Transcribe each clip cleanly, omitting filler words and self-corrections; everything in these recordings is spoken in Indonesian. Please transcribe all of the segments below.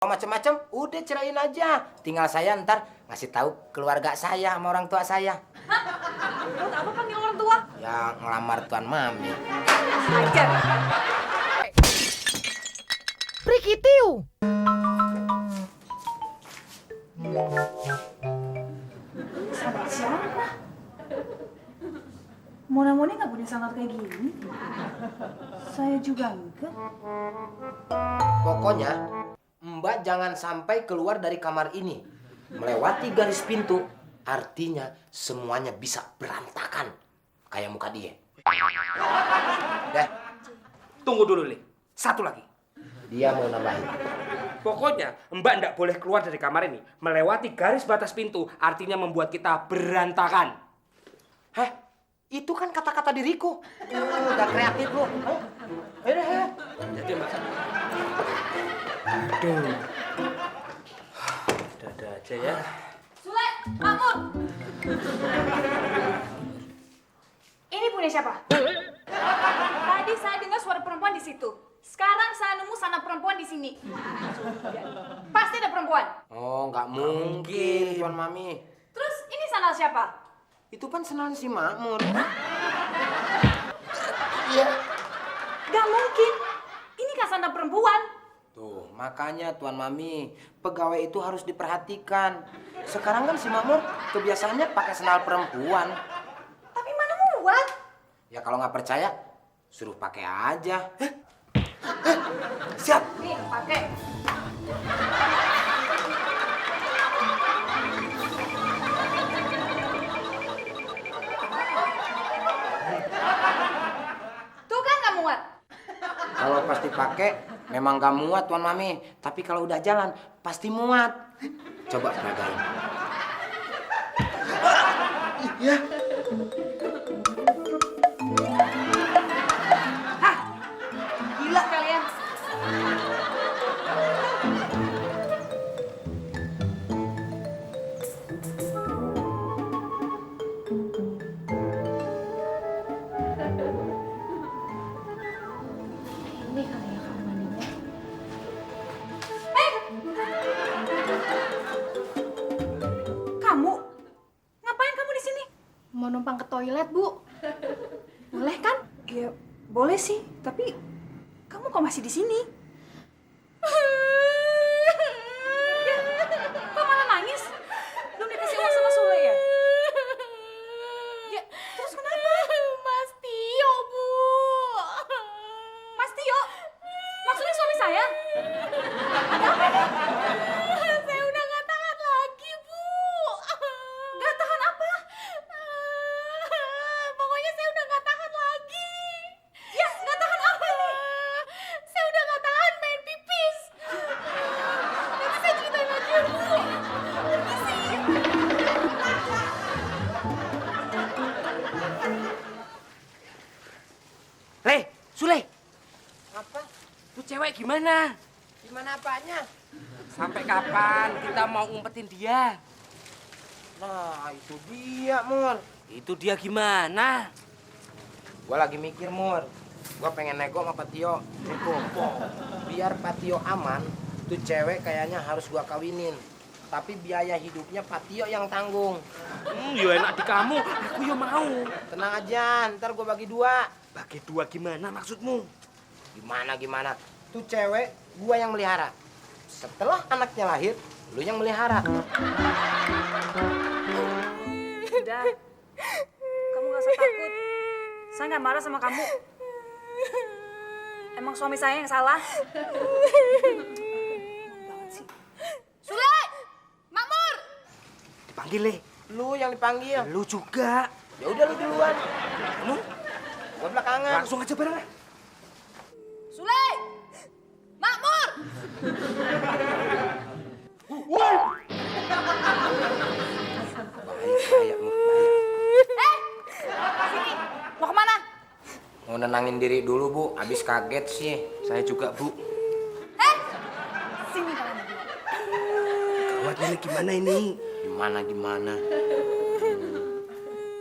Kalau macem-macem, udah ceraiin aja. Tinggal saya ntar ngasih tahu keluarga saya sama orang tua saya. Buat apa panggil orang tua? Ya ngelamar Tuan Mami. Ajar. Prikitiu. Sahabat siapa? Mona-Moni nggak punya sangat kayak gini. Saya juga enggak. Pokoknya, Mbak jangan sampai keluar dari kamar ini. Melewati garis pintu, artinya semuanya bisa berantakan. Kayak muka dia. Dah, Tunggu dulu, Le. Satu lagi. dia mau nambahin. Pokoknya Mbak ndak boleh keluar dari kamar ini melewati garis batas pintu, artinya membuat kita berantakan. Heh, itu kan kata-kata diriku. Udah kreatif lu. Ayo, ayo. Jadi Mbak. Aduh. Ada aja ya. Sule, Makmur. Ini punya siapa? Tadi saya dengar suara perempuan di situ. Sekarang saya nemu sana perempuan di sini. Pasti ada perempuan. Oh, nggak mungkin, Tuan Mami. Terus ini sandal siapa? Itu kan senang si Makmur. Gak mungkin. Ini kan sandal perempuan. Tuh, makanya Tuan Mami, pegawai itu harus diperhatikan. Sekarang kan si Makmur kebiasaannya pakai sandal perempuan. Tapi mana muat? Ya kalau nggak percaya, suruh pakai aja. Siap. Nih, pakai. Tuh kan gak muat. Kalau pasti pakai, memang nggak muat Tuan Mami. Tapi kalau udah jalan, pasti muat. Coba peragain. Iya. Gila kalian. Ini kali ya kamar mandinya. Kamu? Ngapain kamu di sini? Mau numpang ke toilet, Bu. Boleh kan? Ya, boleh sih, tapi kamu kok masih di sini? Ya, kok malah nangis? Belum dikasih uang sama Sule ya? Ya, terus kenapa? Mas Tio, Bu. Mas Tio? Maksudnya suami saya? Ada apa nih? Saya udah gak tahan lagi, Bu. Gak tahan apa? Pokoknya saya udah gak tahan lagi. Ya, gak tahan apa nih? Saya udah gak tahan main pipis. Nanti saya ceritain lagi ya, Bu. Le, Sule, Apa? tuh cewek gimana? Gimana apanya? Sampai kapan kita mau ngumpetin dia? Nah, itu dia, Mur. Itu dia gimana? Gua lagi mikir, Mur. Gua pengen nego sama Patio. Biar Patio aman, tuh cewek kayaknya harus gua kawinin. Tapi biaya hidupnya Patio yang tanggung. Ya enak di kamu, aku ya mau. Tenang aja, ntar gua bagi dua. Bagi dua gimana maksudmu? Gimana? Tuh cewek gua yang melihara. Setelah anaknya lahir, lu yang melihara. Udah, kamu gak usah takut. Saya gak marah sama kamu. Emang suami saya yang salah. Banget sih. Sule! Makmur! Dipanggil, Le. Lu yang dipanggil. Lu juga. Ya udah lu duluan. Lu Gua belakangan. langsung aja bareng. Sule! Makmur! Bahaya, Mur, bahaya. Sini, mau kemana? Mau nenangin diri dulu, Bu. Abis kaget sih. Saya juga, Bu. Sini kalian berdua. Gawat ini gimana ini? Gimana?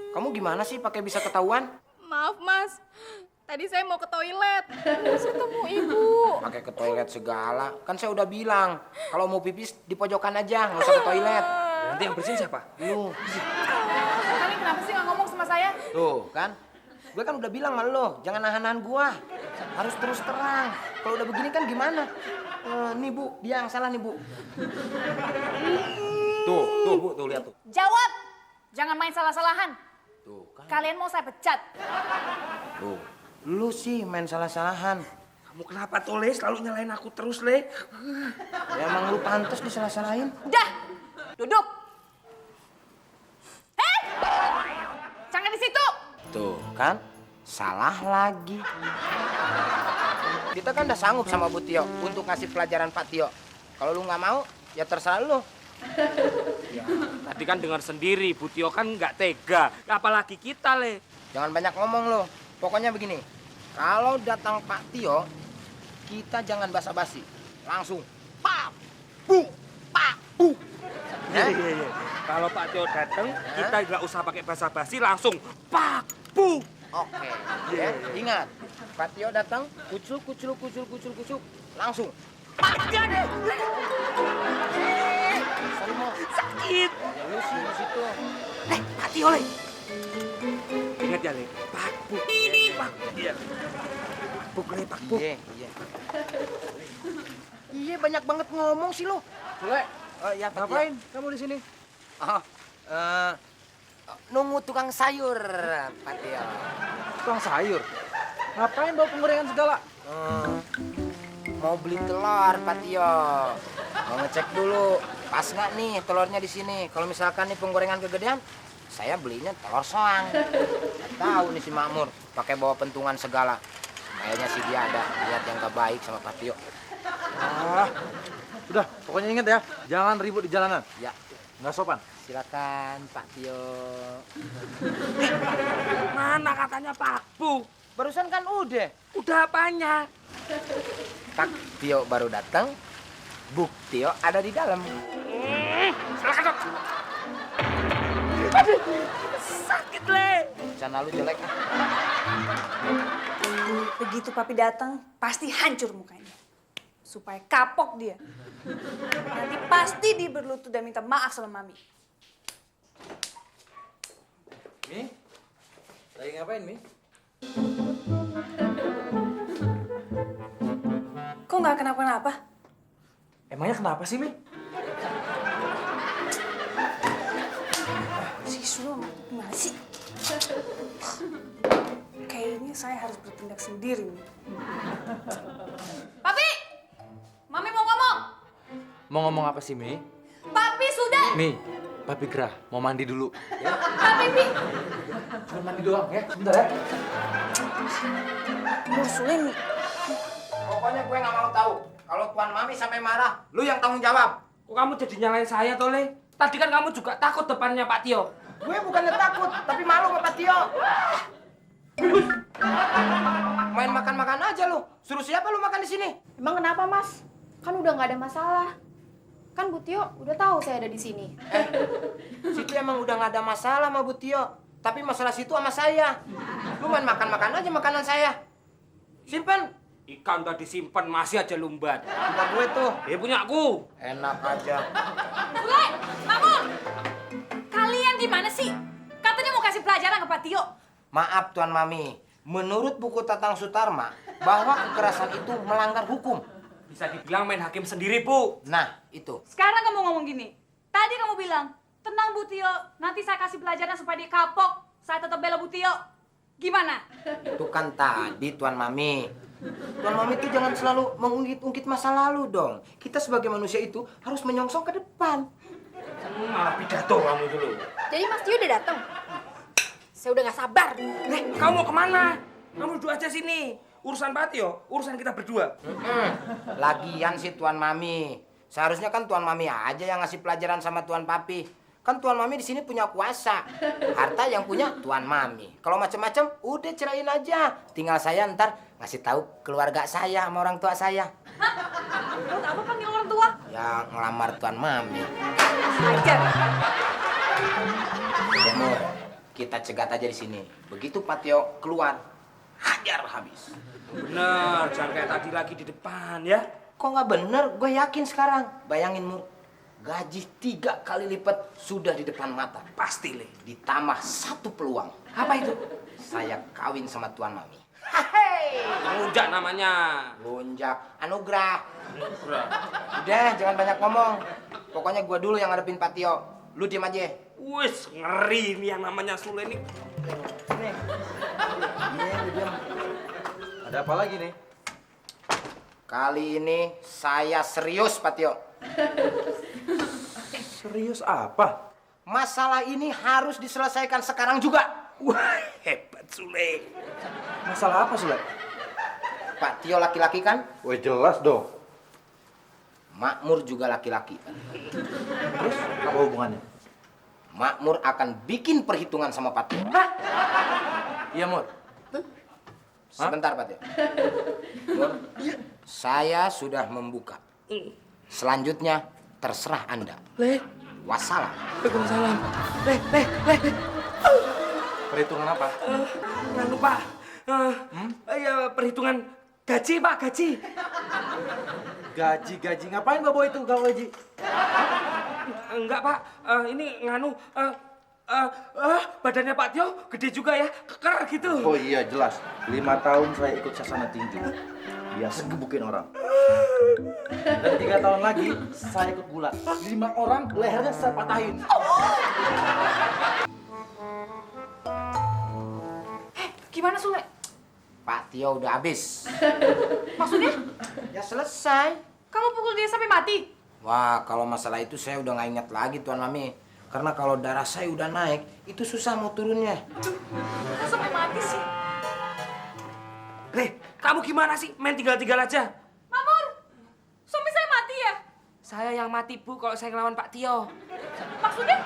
Kamu gimana sih pakai bisa ketahuan? Maaf, Mas. Tadi saya mau ke toilet. Terus ketemu ibu. Pakai ke toilet segala. Kan saya udah bilang, kalau mau pipis di pojokan aja, nggak usah ke toilet. Nanti yang bersihin siapa? Lu. Kalian kenapa sih nggak ngomong sama saya? Tuh, kan? Gue kan udah bilang sama lo, jangan nahan-nahan gua. Harus terus terang. Kalau udah begini kan gimana? Nih Bu, dia yang salah nih Bu. Tuh Bu, tuh lihat tuh. Jawab! Jangan main salah-salahan. Tuh, kan? Kalian mau saya pecat. Tuh, lu sih main salah-salahan. Kamu kenapa tuh, Le? Selalu nyalain aku terus, Le. Ya, emang lu pantas disalah-salahin. Udah! Duduk! Hei! Jangan di situ! Tuh, kan? Salah lagi. Kita kan udah sanggup sama Bu Tio untuk ngasih pelajaran Pak Tio. Kalau lu nggak mau, ya terserah lu. Ya, tadi kan dengar sendiri, Bu Tio kan nggak tega. Apalagi kita, Le. Jangan banyak ngomong lo. Pokoknya begini, kalau datang Pak Tio, kita jangan basa-basi. Langsung, pak, bu, pak, bu. Iya. Kalau Pak Tio datang, kita nggak usah pakai basa-basi, langsung pak, bu. Oke, ya. Ingat, Pak Tio datang, kucuk, langsung. Sakit. Ya lu sih di situ. Pak Tio, Le. Ingat ya, Le. Pak, bu. Pak. Iya. Pak, Le, pak, bu. Iya. Iya, banyak banget ngomong sih lo. Bule, Ya, Pak Tio. ngapain kamu di sini? Oh, nunggu tukang sayur, Pak Tio. Tukang sayur. Ngapain bawa penggorengan segala? Mau beli telur, Pak Tio. Mau ngecek dulu, pas nggak nih telurnya di sini. Kalau misalkan nih penggorengan kegedean, saya belinya telur soang. Nggak tahu nih si Makmur, pakai bawa pentungan segala. Kayaknya sih dia ada niat yang gak baik sama Pak Tio. Ah, udah, pokoknya ingat ya, jangan ribut di jalanan. Ya, Nggak sopan. silakan Pak Tio. Mana katanya Pak, bu? Barusan kan udah. Udah apanya? Pak Tio baru datang, Buk Tio ada di dalam. Silakan, Dok. Aduh, sakit, Le. Rencana lu jelek. Begitu papi datang, pasti hancur mukanya. Supaya kapok dia. Nanti pasti dia berlutut dan minta maaf sama mami. Mi, lagi ngapain, Mi? Kok nggak kenapa-napa? Emangnya kenapa sih, Mi? Si Sulu gimana sih? Kayaknya saya harus bertindak sendiri nih. Papi! Mami mau ngomong! Mau ngomong apa sih, Mi? Papi sudah! Mi, Papi gerah, mau mandi dulu. Papi, Pi! Cuma mandi doang ya, sebentar ya. Musuhin nih. Pokoknya gue nggak mau tahu. Kalau Tuan Mami sampai marah, lu yang tanggung jawab. Kok kamu jadi nyalain saya, toh, Le? Tadi kan kamu juga takut depannya Pak Tio. Gue bukannya takut, tapi malu sama Pak Tio. Main makan-makan aja lu. Suruh siapa lu makan di sini? Emang kenapa, Mas? Kan udah nggak ada masalah. Kan Bu Tio udah tahu saya ada di sini. Situ emang udah nggak ada masalah sama Bu Tio. Tapi masalah situ sama saya. Lu main makan-makan aja makanan saya. Simpen. Ikan udah disimpan, masih aja lumbat. Punya gue tuh. Punya aku. Enak aja. Bule! Bangun! Kalian gimana sih? Katanya mau kasih pelajaran ke Pak Tio. Maaf Tuan Mami. Menurut buku Tatang Sutarma, bahwa kekerasan itu melanggar hukum. Bisa dibilang main hakim sendiri, Bu. Nah, itu. Sekarang kamu ngomong gini. Tadi kamu bilang, tenang Bu Tio, nanti saya kasih pelajaran supaya dia kapok. Saya tetap bela Bu Tio. Gimana? Itu kan tadi Tuan Mami. Tuan Mami itu jangan selalu mengungkit-ungkit masa lalu dong. Kita sebagai manusia itu harus menyongsong ke depan. Malah pidato kamu dulu. Jadi Mas Tio udah datang. Saya udah nggak sabar. Kamu mau kemana? Kamu duduk aja sini. Urusan Pak Tio, urusan kita berdua. Lagian sih Tuan Mami. Seharusnya kan Tuan Mami aja yang ngasih pelajaran sama Tuan Papi. Kan Tuan Mami di sini punya kuasa. Harta yang punya Tuan Mami. Kalau macam-macam udah cerain aja. Tinggal saya ntar ngasih tahu keluarga saya sama orang tua saya. Buat apa panggil orang tua? Yang ngelamar Tuan Mami. Ajar. Ya, Mur, kita cegat aja di sini. Begitu Pak Tio keluar, hajar habis. Bener, jangan kayak tadi lagi di depan ya. Kok nggak bener? Gue yakin sekarang. Bayangin Mur, gaji 3 kali lipat sudah di depan mata. Pasti, Le. Ditambah 1 peluang. Apa itu? Saya kawin sama Tuan Mami. Ngelunjak namanya. Lonjak anugerah. Udah, jangan banyak ngomong. Pokoknya gue dulu yang ngadepin Pak Tio. Lu diem aja. Wis, ngeri nih yang namanya Sule nih. Nih. Iya, lu diem. Ada apa lagi nih? Kali ini saya serius, Pak Tio. Serius apa? Masalah ini harus diselesaikan sekarang juga. Wah, hebat Sule. Masalah apa, Sule? Pak Tio laki-laki kan? Wah, jelas dong. Makmur juga laki-laki. Terus apa hubungannya? Makmur akan bikin perhitungan sama Pak Tio. Iya, Mur. Sebentar, Pak Tio. Mur, saya sudah membuka. Selanjutnya terserah Anda. Le, Wassalam. Waalaikumsalam. Le. Perhitungan apa? Jangan lupa. Ya, perhitungan gaji, Pak, gaji. Gaji. Ngapain bawa itu gaji? Enggak, Pak. Ini nganu, badannya Pak Tio gede juga ya, keker gitu. Oh iya, jelas. 5 tahun saya ikut sasana tinju. Biasa gebukin orang. Dan 3 tahun lagi saya ikut gulat. 5 orang lehernya saya patahin. Gimana Sule? Pak Tio udah habis. Maksudnya? Ya selesai. Kamu pukul dia sampai mati? Wah, kalau masalah itu saya udah nggak ingat lagi, Tuan Mami. Karena kalau darah saya udah naik, itu susah mau turunnya. Kok sampai mati sih? Le, kamu gimana sih? Main tinggal-tinggal aja. Mamur, suami saya mati ya? Saya yang mati, Bu, kalau saya ngelawan Pak Tio. Maksudnya?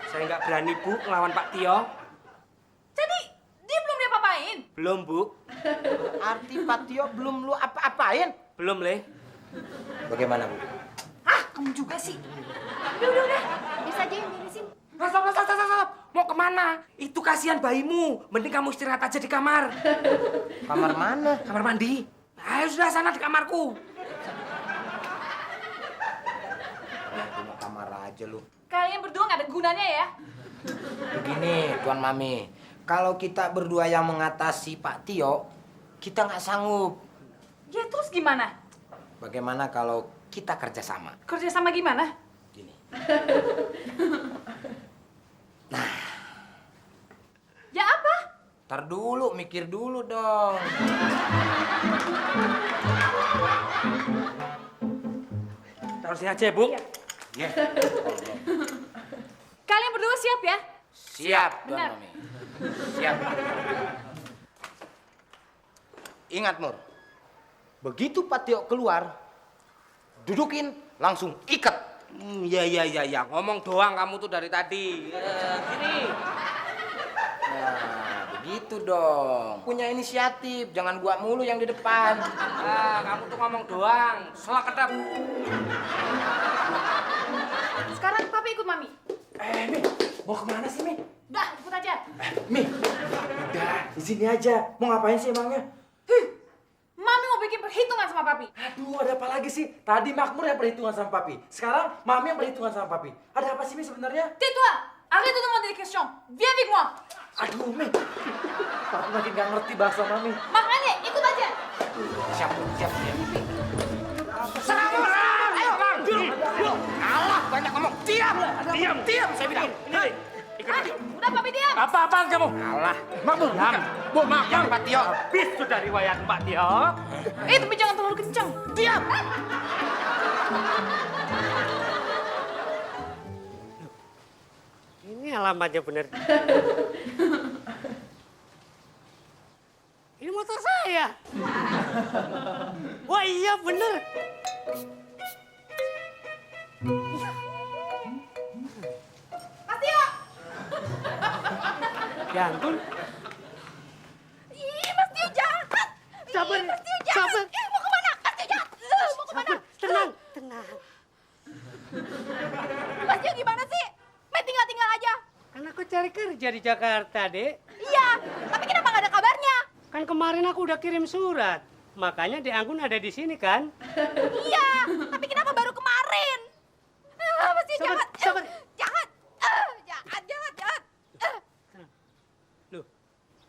Saya nggak berani, Bu, ngelawan Pak Tio. Jadi, dia belum diapa-apain? Belum, Bu. Arti Pak Tio belum lu apa-apain? Belum, Le. Bagaimana, Bu? Ah, kamu juga sih. Udah. Bisa aja yang beresin. Stop. Mau kemana? Itu kasihan bayimu. Mending kamu istirahat aja di kamar. Kamar mana? Kamar mandi. Ayo sudah sana di kamarku. Punya kamar aja lu. Kalian berdua nggak ada gunanya ya? Begini, Tuan Mami. Kalau kita berdua yang mengatasi Pak Tio, kita nggak sanggup. Ya terus gimana? Bagaimana kalau kita kerjasama? Kerja sama gimana? Gini. Ya apa? Ntar dulu, mikir dulu dong. Taruh sini aja, Bu. Ya. Kalian berdua siap ya? Siap, Tuan Benar. Mami. Siap. Ingat, Mur. Begitu Pak Tio keluar, dudukin, langsung ikat. Ya. Ngomong doang kamu tuh dari tadi. Gini. Nah, begitu dong. Punya inisiatif, jangan gua mulu yang di depan. Kamu tuh ngomong doang. Selak kedap. Sekarang papi ikut mami. Mi, mau kemana sih, Mi? Udah, ikut aja. Mi, udah, di sini aja. Mau ngapain sih emangnya? Mami mau bikin perhitungan sama papi. Aduh, ada apa lagi sih? Tadi Makmur yang perhitungan sama Papi. Sekarang Mami yang perhitungan sama Papi. Ada apa sih, Mi, sebenarnya? Tais-toi! Arrête de demander des questions. Viens avec moi. Aduh, Mi. Papi makin gak ngerti bahasa Mami. Makanya ikut aja. Siap. Ayo, Bang. Alah, banyak ngomong. Diam, saya bilang. Ah, udah papi diam. Apa-apaan kamu? Alah, Makmur, diam. Bu, yang Pak Tio. Habis sudah riwayat Pak Tio. Tapi jangan terlalu kencang. Diam. Ini alamatnya bener. Ini motor saya. Wah iya bener. Mas Tio. Ya ampun. Ih, Mas Tio jahat. Sabar, Ih, Mas Tio jahat. sabar. Ih, mau kemana? Mas Tio jahat. Mau kemana? Tenang. Mas Tio gimana sih? Main tinggal-tinggal aja. Kan aku cari kerja di Jakarta, Dek. Iya, tapi kenapa nggak ada kabarnya? Kan kemarin aku udah kirim surat. Makanya De Anggun ada di sini kan? Iya, tapi kenapa baru kemarin? Mas Tio Sabar, jahat. sabar. Jahat. Jahat. Loh,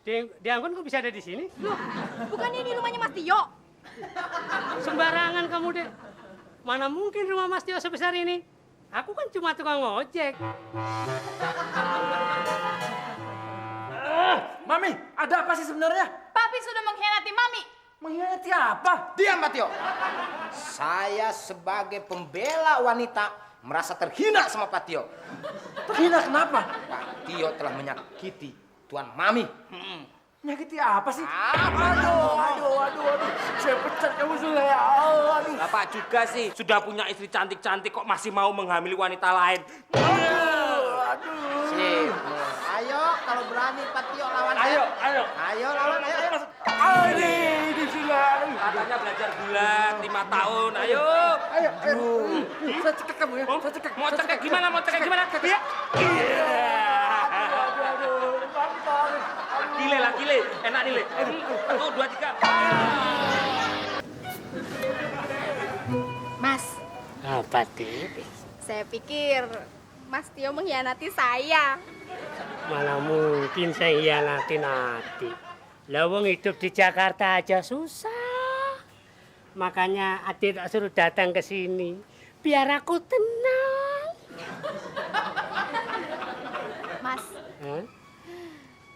De Anggun kok bisa ada di sini? Loh, bukan ini rumahnya Mas Tio? Sembarangan kamu, Dek. Mana mungkin rumah Mas Tio sebesar ini? Aku kan cuma tukang ojek. Mami, ada apa sih sebenarnya? Papi sudah mengkhianati Mami. Mengkhianati apa? Diam, Pak Tio. Saya sebagai pembela wanita merasa terhina sama Pak Tio. Terhina kenapa? Pak Tio telah menyakiti Tuan Mami. Menyakiti apa sih? Aduh. Saya pecat kamu Sule. Aduh. Bapak juga sih sudah punya istri cantik-cantik kok masih mau menghamili wanita lain. Sip. Ayo, kalau berani Pak Tio lawan Ayo. Ayo lawan, ayo. Ini Sule. Katanya belajar gulat 5 tahun. Ayo. Saya cekek kamu ya. Saya cekek. Mau cekek gimana? Iya. Gile lah, gile. Enak gile. 1, 2, 3. Mas, Apa, Dek? saya pikir Mas Tio mengkhianati saya. Mana mungkin saya hianatin hati. Lawang hidup di Jakarta aja susah. Makanya Adik tak suruh datang ke sini. Biar aku tenang. Mas, Hah?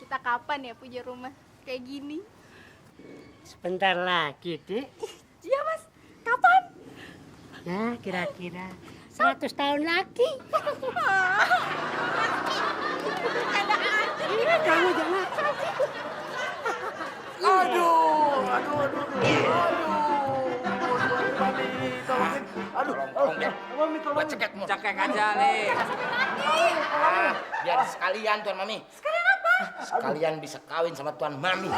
kita kapan ya punya rumah kayak gini? Sebentar lagi, Dek. Iya, Mas. Kapan? Ya, kira-kira 100 tahun lagi. Ada aja. Ini kamu jangan. Gua cekek, Mur. Cekek aja, Le. Biar sekalian Tuan Mami. Sekalian apa? Sekalian bisa kawin sama Tuan Mami.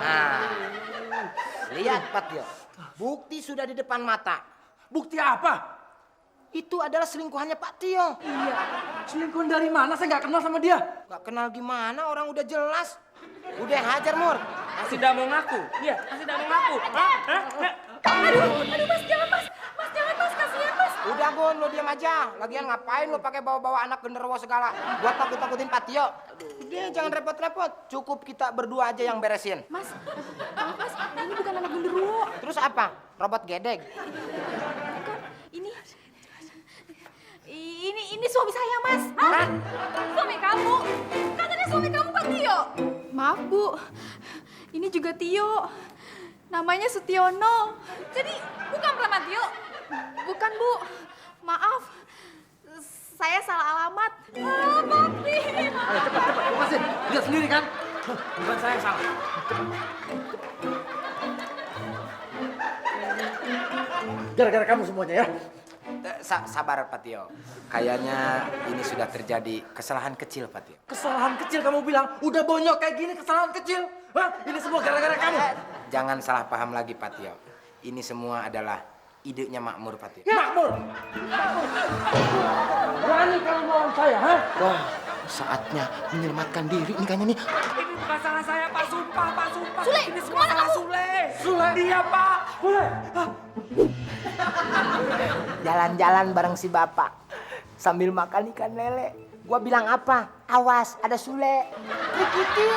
Nah, lihat Pak Tio. Bukti sudah di depan mata. Bukti apa? Itu adalah selingkuhannya Pak Tio. Iya. Selingkuhan dari mana? Saya nggak kenal sama dia. Gak kenal gimana, orang udah jelas. Udah hajar, Mur. Masih tidak mau ngaku. Iya, masih tidak mau ngaku. Aduh, Mas, jangan, Mas. Mas, jangan, Mas. Kasihan, Mas. Udah, Gun, lo diam aja. Lagian ngapain lo pakai bawa-bawa anak genderuwo segala? Buat takut-takutin Pak Tio. Udah, jangan repot-repot. Cukup kita berdua aja yang beresin. Mas, Mas, ini bukan anak genderuwo. Terus apa? Robot gedeg. Bukan, ini suami saya, Mas. Hah? Suami kamu? Katanya suami kamu Pak Tio. Maaf, Bu. Ini juga Tio. Namanya Sutiono. Jadi bukan Pak Tio. Bukan, Bu. Maaf. Saya salah alamat. Papi. Ayo cepat. Lepasin. Lihat sendiri kan? Bukan saya yang salah. Gara-gara kamu semuanya ya. Sabar, Pak Tio. Kayaknya ini sudah terjadi kesalahan kecil, Pak Tio. Kesalahan kecil kamu bilang. Udah bonyok kayak gini kesalahan kecil. Hah? Ini semua gara-gara kamu. Jangan salah paham lagi, Pak Tio. Ini semua adalah idenya Makmur, Pak Tio. Makmur. Berani kamu melawan saya, ha? Wah, saatnya menyelamatkan diri nih kayaknya nih. Ini bukan salah saya, Pak. Sumpah, Pak. Sumpah. Sule, Ini semua salah Sule. Sule. Iya, Pak. Boleh. Jalan-jalan bareng si bapak. Sambil makan ikan lele. Gua bilang apa? Awas, ada Sule. Begitu.